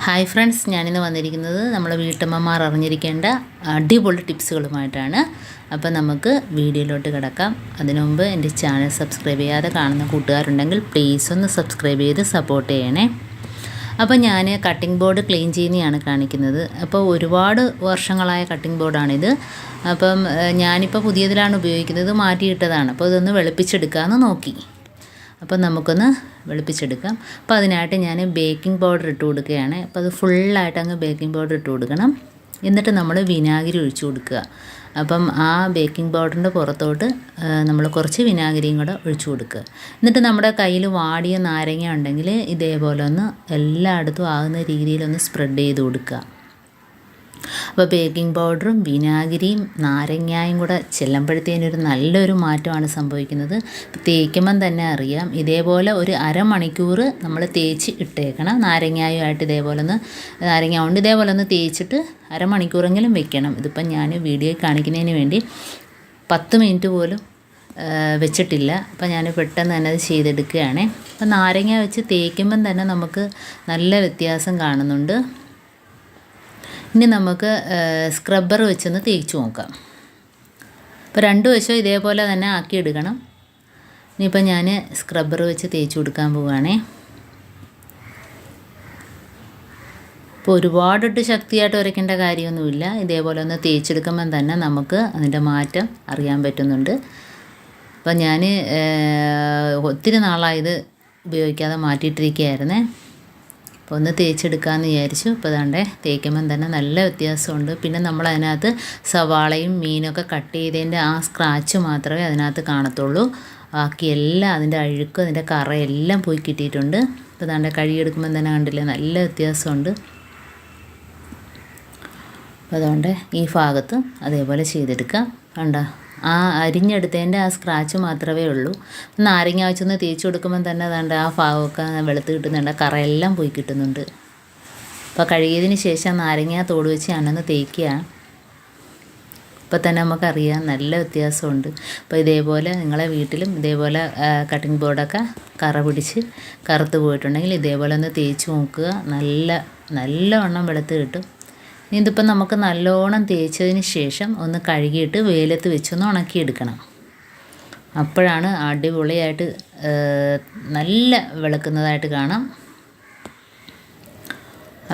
Hi friends, ഞാനിന്ന് വന്നിരിക്കുന്നത് നമ്മളെ വീട്ടമ്മമാർ അറിഞ്ഞിരിക്കേണ്ട അടിപൊളി ടിപ്സുകളുമായിട്ടാണ്. അപ്പോൾ നമുക്ക് വീഡിയോയിലോട്ട് കിടക്കാം. അതിനു മുമ്പ് എൻ്റെ ചാനൽ സബ്സ്ക്രൈബ് ചെയ്യാതെ കാണുന്ന കൂട്ടുകാരുണ്ടെങ്കിൽ പ്ലീസ് ഒന്ന് സബ്സ്ക്രൈബ് ചെയ്ത് സപ്പോർട്ട് ചെയ്യണേ. അപ്പോൾ ഞാൻ കട്ടിംഗ് ബോർഡ് ക്ലീൻ ചെയ്യുന്നതാണ് കാണിക്കുന്നത്. അപ്പോൾ ഒരുപാട് വർഷങ്ങളായ കട്ടിംഗ് ബോർഡാണിത്. അപ്പം ഞാനിപ്പോൾ പുതിയതിലാണ് ഉപയോഗിക്കുന്നത്, മാറ്റിയിട്ടതാണ്. അപ്പോൾ ഇതൊന്ന് വെളുപ്പിച്ചെടുക്കാമെന്ന് നോക്കി. അപ്പോൾ നമുക്കൊന്ന് വെളുപ്പിച്ചെടുക്കാം. അപ്പോൾ അതിനായിട്ട് ഞാൻ ബേക്കിംഗ് പൗഡർ ഇട്ട് കൊടുക്കുകയാണ്. അപ്പോൾ അത് ഫുള്ളായിട്ട് അങ്ങ് ബേക്കിംഗ് പൗഡർ ഇട്ട് കൊടുക്കണം. എന്നിട്ട് നമ്മൾ വിനാഗിരി ഒഴിച്ചു കൊടുക്കുക. അപ്പം ആ ബേക്കിംഗ് പൗഡറിൻ്റെ പുറത്തോട്ട് നമ്മൾ കുറച്ച് വിനാഗിരിയും കൂടെ ഒഴിച്ചു കൊടുക്കുക. എന്നിട്ട് നമ്മുടെ കയ്യിൽ വാടിയ നാരങ്ങ ഉണ്ടെങ്കിൽ ഇതേപോലെ ഒന്ന് എല്ലായിടത്തും ആകുന്ന രീതിയിലൊന്ന് സ്പ്രെഡ് ചെയ്ത് കൊടുക്കുക. അപ്പോൾ ബേക്കിംഗ് പൗഡറും വിനാഗിരിയും നാരങ്ങയും കൂടെ ചെല്ലുമ്പോഴത്തേനൊരു നല്ലൊരു മാറ്റമാണ് സംഭവിക്കുന്നത്. തേക്കുമ്പം തന്നെ അറിയാം. ഇതേപോലെ ഒരു അരമണിക്കൂർ നമ്മൾ തേച്ച് ഇട്ടേക്കണം. നാരങ്ങയുമായിട്ട് നാരങ്ങ കൊണ്ട് ഇതേപോലെ ഒന്ന് തേച്ചിട്ട് അരമണിക്കൂറെങ്കിലും വെക്കണം. ഇതിപ്പം ഞാൻ വീഡിയോയിൽ കാണിക്കുന്നതിന് വേണ്ടി 10 മിനിറ്റ് പോലും വെച്ചിട്ടില്ല. അപ്പോൾ ഞാൻ പെട്ടെന്ന് തന്നെ അത് ചെയ്തെടുക്കുകയാണ്. അപ്പോൾ നാരങ്ങ വെച്ച് തേക്കുമ്പം തന്നെ നമുക്ക് നല്ല വ്യത്യാസം കാണുന്നുണ്ട്. ഇനി നമുക്ക് സ്ക്രബ്ബർ വെച്ചൊന്ന് തേച്ച് നോക്കാം. അപ്പോൾ 2 വശവും ഇതേപോലെ തന്നെ ആക്കിയെടുക്കണം. ഇനിയിപ്പോൾ ഞാൻ സ്ക്രബ്ബർ വെച്ച് തേച്ച് കൊടുക്കാൻ പോവുകയാണേ. അപ്പോൾ ഒരുപാടിട്ട് ശക്തിയായിട്ട് ഉരയ്ക്കേണ്ട കാര്യമൊന്നുമില്ല. ഇതേപോലെ ഒന്ന് തേച്ചെടുക്കുമ്പം തന്നെ നമുക്ക് അതിൻ്റെ മാറ്റം അറിയാൻ പറ്റുന്നുണ്ട്. അപ്പോൾ ഞാൻ ഒത്തിരി നാളായത് ഉപയോഗിക്കാതെ മാറ്റിയിട്ടിരിക്കുകയായിരുന്നേ. അപ്പോൾ ഒന്ന് തേച്ചെടുക്കാമെന്ന് വിചാരിച്ചു. ഇപ്പോൾ അതാണ്ടേ തേക്കുമ്പം തന്നെ നല്ല വ്യത്യാസമുണ്ട്. പിന്നെ നമ്മൾ അതിനകത്ത് സവാളയും മീനൊക്കെ കട്ട് ചെയ്തതിൻ്റെ ആ സ്ക്രാച്ച് മാത്രമേ അതിനകത്ത് കാണത്തുള്ളൂ. ബാക്കി എല്ലാം അതിൻ്റെ അഴുക്കും അതിൻ്റെ കറയെല്ലാം പോയി കിട്ടിയിട്ടുണ്ട്. ഇപ്പോൾ അതാണ്ട് കഴുകിയെടുക്കുമ്പം തന്നെ കണ്ടില്ലേ, നല്ല വ്യത്യാസമുണ്ട്. അപ്പോൾ അതുകൊണ്ട് ഈ ഭാഗത്ത് അതേപോലെ ചെയ്തെടുക്കാം. കണ്ടോ, ആ അരിഞ്ഞെടുത്തതിൻ്റെ ആ സ്ക്രാച്ച് മാത്രമേ ഉള്ളൂ. നാരങ്ങ വെച്ചൊന്ന് തേച്ച് കൊടുക്കുമ്പം തന്നെ അതാണ്ട് ആ ഭാഗമൊക്കെ വെളുത്ത് കിട്ടുന്നുണ്ട്. കറയെല്ലാം പോയി കിട്ടുന്നുണ്ട്. അപ്പോൾ കഴുകിയതിന് ശേഷം നാരങ്ങ തോട് വെച്ച് ഞാനൊന്ന് തേക്കുക. ഇപ്പോൾ തന്നെ നമുക്കറിയാം നല്ല വ്യത്യാസമുണ്ട്. അപ്പോൾ ഇതേപോലെ നിങ്ങളെ വീട്ടിലും ഇതേപോലെ കട്ടിംഗ് ബോർഡൊക്കെ കറ പിടിച്ച് കറുത്ത് പോയിട്ടുണ്ടെങ്കിൽ ഇതേപോലെ ഒന്ന് തേച്ച് നോക്കുക. നല്ലവണ്ണം വെളുത്ത് കിട്ടും. ഇതിപ്പോൾ നമുക്ക് നല്ലോണം തേച്ചതിന് ശേഷം ഒന്ന് കഴുകിയിട്ട് വെയിലത്ത് വെച്ചൊന്ന് ഉണക്കിയെടുക്കണം. അപ്പോഴാണ് അടിപൊളിയായിട്ട് നല്ല വെളുക്കുന്നതായിട്ട് കാണാം.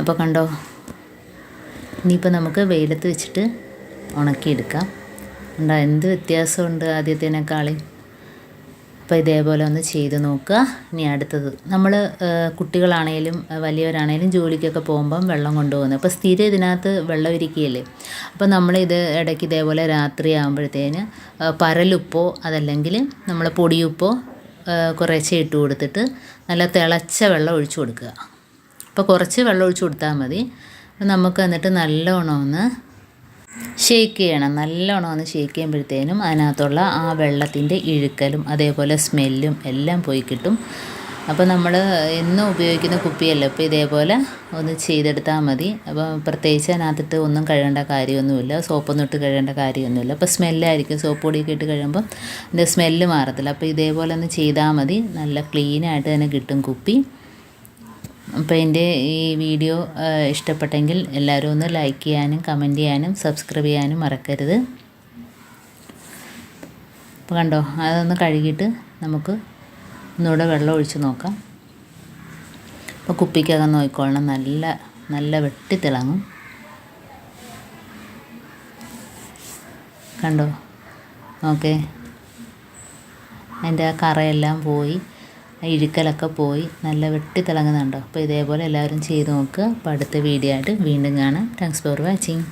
അപ്പോൾ കണ്ടോ, ഇനിയിപ്പോൾ നമുക്ക് വെയിലത്ത് വെച്ചിട്ട് ഉണക്കിയെടുക്കാം. കണ്ടോ എന്ത് വ്യത്യാസമുണ്ട് ആദ്യത്തേനേക്കാളും. അപ്പോൾ ഇതേപോലെ ഒന്ന് ചെയ്ത് നോക്കുക. ഇനി അടുത്തത്, നമ്മൾ കുട്ടികളാണേലും വലിയവരാണേലും ജോലിക്കൊക്കെ പോകുമ്പം വെള്ളം കൊണ്ടുപോകുന്നത്. അപ്പോൾ സ്ഥിരം ഇതിനകത്ത് വെള്ളം ഇരിക്കുകയല്ലേ. അപ്പോൾ നമ്മളിത് ഇടയ്ക്ക് ഇതേപോലെ രാത്രി ആകുമ്പോഴത്തേന് പരലുപ്പോ അതല്ലെങ്കിൽ നമ്മൾ പൊടിയുപ്പോ കുറേശ്ശെ ഇട്ട് കൊടുത്തിട്ട് നല്ല തിളച്ച വെള്ളം ഒഴിച്ചു കൊടുക്കുക. അപ്പോൾ കുറച്ച് വെള്ളം ഒഴിച്ചു കൊടുത്താൽ മതി. നമുക്ക് എന്നിട്ട് നല്ലോണം ഒന്ന് ഷേക്ക് ചെയ്യണം. നല്ലോണം ഒന്ന് ഷേക്ക് ചെയ്യുമ്പോഴത്തേനും അതിനകത്തുള്ള ആ വെള്ളത്തിൻ്റെ ഇഴുക്കലും അതേപോലെ സ്മെല്ലും എല്ലാം പോയി കിട്ടും. അപ്പോൾ നമ്മൾ എന്നും ഉപയോഗിക്കുന്ന കുപ്പിയല്ല, ഇപ്പോൾ ഇതേപോലെ ഒന്ന് ചെയ്തെടുത്താൽ മതി. അപ്പോൾ പ്രത്യേകിച്ച് അതിനകത്തിട്ട് ഒന്നും കഴുകേണ്ട കാര്യമൊന്നുമില്ല, സോപ്പൊന്നും ഇട്ട് കഴുകേണ്ട കാര്യമൊന്നുമില്ല. അപ്പോൾ സ്മെല്ലായിരിക്കും, സോപ്പ് പൊടിയൊക്കെ ഇട്ട് കഴിയുമ്പോൾ അതിൻ്റെ സ്മെല്ല് മാറത്തില്ല. അപ്പോൾ ഇതേപോലെ ഒന്ന് ചെയ്താൽ മതി. നല്ല ക്ലീനായിട്ട് തന്നെ കിട്ടും കുപ്പി. അപ്പോൾ എൻ്റെ ഈ വീഡിയോ ഇഷ്ടപ്പെട്ടെങ്കിൽ എല്ലാവരും ഒന്ന് ലൈക്ക് ചെയ്യാനും കമൻറ്റ് ചെയ്യാനും സബ്സ്ക്രൈബ് ചെയ്യാനും മറക്കരുത്. അപ്പോൾ കണ്ടോ, അതൊന്ന് കഴുകിയിട്ട് നമുക്ക് ഒന്നുകൂടെ വെള്ളം ഒഴിച്ച് നോക്കാം. അപ്പോൾ കുപ്പിക്കകം നോക്കിക്കൊള്ളണം, നല്ല വെട്ടിത്തിളങ്ങും. കണ്ടോ, ഓക്കെ, അതിൻ്റെ ആ കറയെല്ലാം പോയി, ഇഴുക്കലൊക്കെ പോയി, നല്ല വെട്ടിത്തിളങ്ങുന്നുണ്ടോ. അപ്പോൾ ഇതേപോലെ എല്ലാവരും ചെയ്ത് നോക്കുക. അപ്പോൾ അടുത്ത വീഡിയോ ആയിട്ട് വീണ്ടും കാണാം. Thanks for watching.